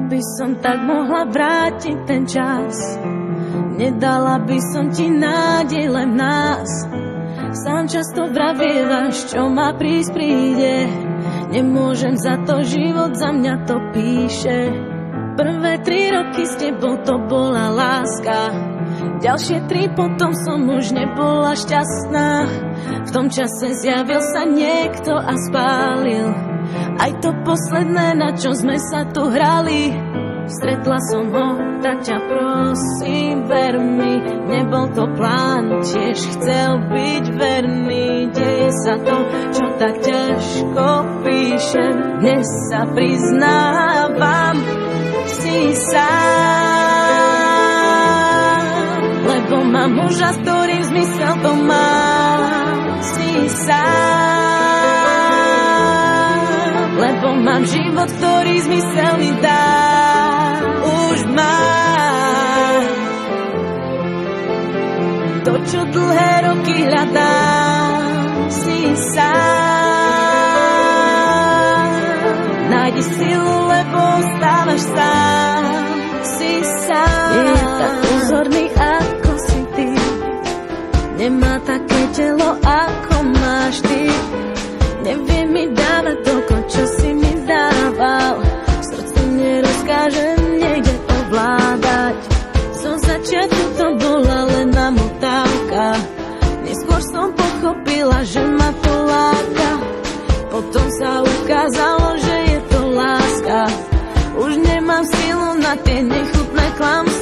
Keby som tak mohla vrátiť ten čas, nedala by som ti nádej len v nás. Sám často vravievaš, čo má prísť príde. Nemôžem za to, život za mňa to píše. Prvé 3 roky s tebou to bola láska, ďalšie 3 potom som už nebola šťastná. V tom čase zjavil sa niekto a spálil aj to posledné, na čo sme sa tu hrali. Stretla som ho, tak ťa prosím, ver mi, nebol to plán, tiež chcel byť verný. Deje sa to, čo tak ťažko píšem, dnes sa priznávam, si sám, lebo mám muža, s ktorým zmysel to má. Si sám, lebo mám život, ktorý zmysel mi dá. Už mám to, čo dlhé roky hľadám. Si sám, nájdi silu, lebo ostávaš sám. Si sám, nie je tak pozorný, ako si ty, nemá také telo, ako máš ty. Nevie mi dávať toľko, čo si mi dával, srdcu nerozkážem, nejde ovládať. Zo začiatku to bola len namotávka, neskôr som pochopila, že ma to láka. Potom sa ukázalo, že je to láska, už nemám silu na tie nechutné klamstvá.